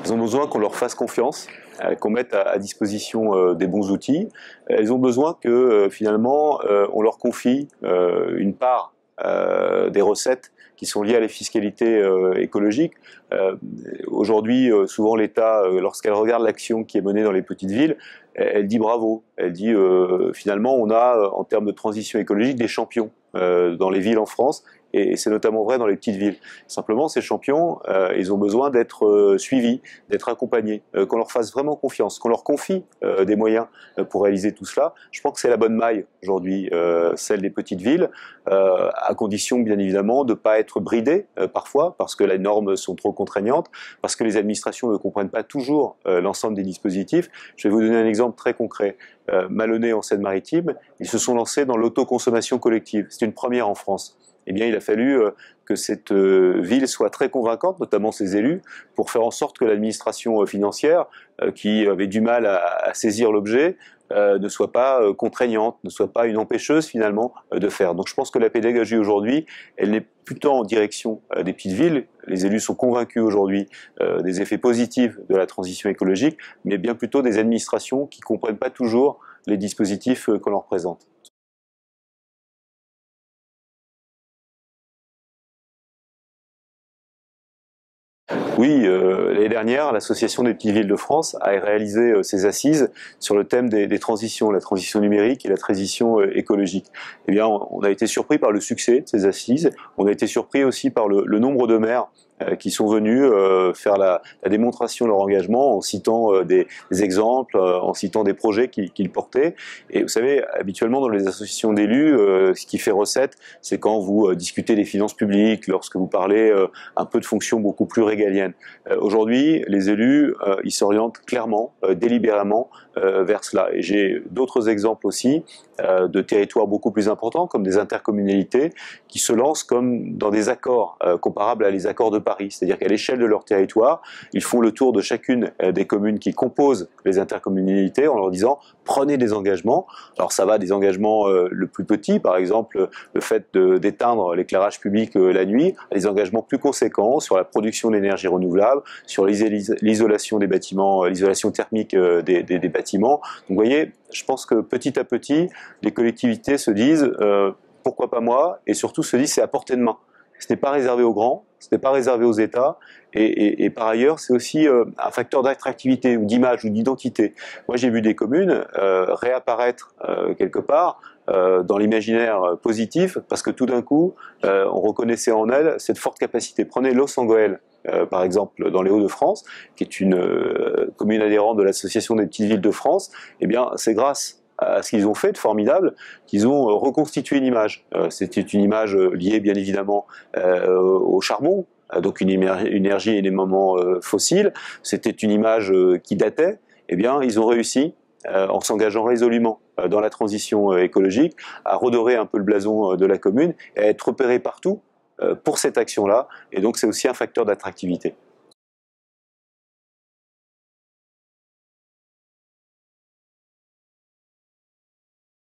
Elles ont besoin qu'on leur fasse confiance, qu'on mette à disposition des bons outils. Elles ont besoin que finalement on leur confie une part des recettes qui sont liées à la fiscalité écologique. Aujourd'hui, souvent l'État, lorsqu'elle regarde l'action qui est menée dans les petites villes, elle dit bravo. Elle dit finalement on a en termes de transition écologique des champions dans les villes en France. Et c'est notamment vrai dans les petites villes. Simplement, ces champions, ils ont besoin d'être suivis, d'être accompagnés, qu'on leur fasse vraiment confiance, qu'on leur confie des moyens pour réaliser tout cela. Je pense que c'est la bonne maille aujourd'hui, celle des petites villes, à condition bien évidemment de ne pas être bridées parfois, parce que les normes sont trop contraignantes, parce que les administrations ne comprennent pas toujours l'ensemble des dispositifs. Je vais vous donner un exemple très concret. Malonnais en Seine-Maritime, ils se sont lancés dans l'autoconsommation collective. C'est une première en France. Eh bien, il a fallu que cette ville soit très convaincante, notamment ses élus, pour faire en sorte que l'administration financière, qui avait du mal à saisir l'objet, ne soit pas contraignante, ne soit pas une empêcheuse finalement de faire. Donc je pense que la pédagogie aujourd'hui, elle n'est plus tant en direction des petites villes. Les élus sont convaincus aujourd'hui des effets positifs de la transition écologique, mais bien plutôt des administrations qui ne comprennent pas toujours les dispositifs qu'on leur présente. Oui, l'année dernière, l'Association des petites villes de France a réalisé ses assises sur le thème des transitions, la transition numérique et la transition écologique. Eh bien, on a été surpris par le succès de ces assises, on a été surpris aussi par le nombre de maires qui sont venus faire la démonstration de leur engagement en citant des exemples, en citant des projets qu'ils portaient. Et vous savez, habituellement dans les associations d'élus, ce qui fait recette, c'est quand vous discutez des finances publiques, lorsque vous parlez un peu de fonctions beaucoup plus régaliennes. Aujourd'hui, les élus, ils s'orientent clairement, délibérément vers cela. Et j'ai d'autres exemples aussi de territoires beaucoup plus importants, comme des intercommunalités, qui se lancent comme dans des accords comparables à les accords de Paris. C'est-à-dire qu'à l'échelle de leur territoire, ils font le tour de chacune des communes qui composent les intercommunalités en leur disant « prenez des engagements ». Alors ça va des engagements le plus petits, par exemple le fait d'éteindre l'éclairage public la nuit, à des engagements plus conséquents sur la production d'énergie renouvelable, sur l'isolation des bâtiments, l'isolation thermique des bâtiments. Donc vous voyez, je pense que petit à petit, les collectivités se disent pourquoi pas moi, et surtout se disent c'est à portée de main. Ce n'est pas réservé aux grands, ce n'est pas réservé aux États, et par ailleurs, c'est aussi un facteur d'attractivité, ou d'image, ou d'identité. Moi, j'ai vu des communes réapparaître quelque part dans l'imaginaire positif, parce que tout d'un coup, on reconnaissait en elles cette forte capacité. Prenez Los Angeles, par exemple, dans les Hauts-de-France, qui est une commune adhérente de l'Association des petites villes de France. Eh bien, c'est grâce à ce qu'ils ont fait de formidable, qu'ils ont reconstitué une image. C'était une image liée bien évidemment au charbon, donc une énergie énormément fossile. C'était une image qui datait. Eh bien, ils ont réussi, en s'engageant résolument dans la transition écologique, à redorer un peu le blason de la commune et à être repérés partout pour cette action-là. Et donc, c'est aussi un facteur d'attractivité.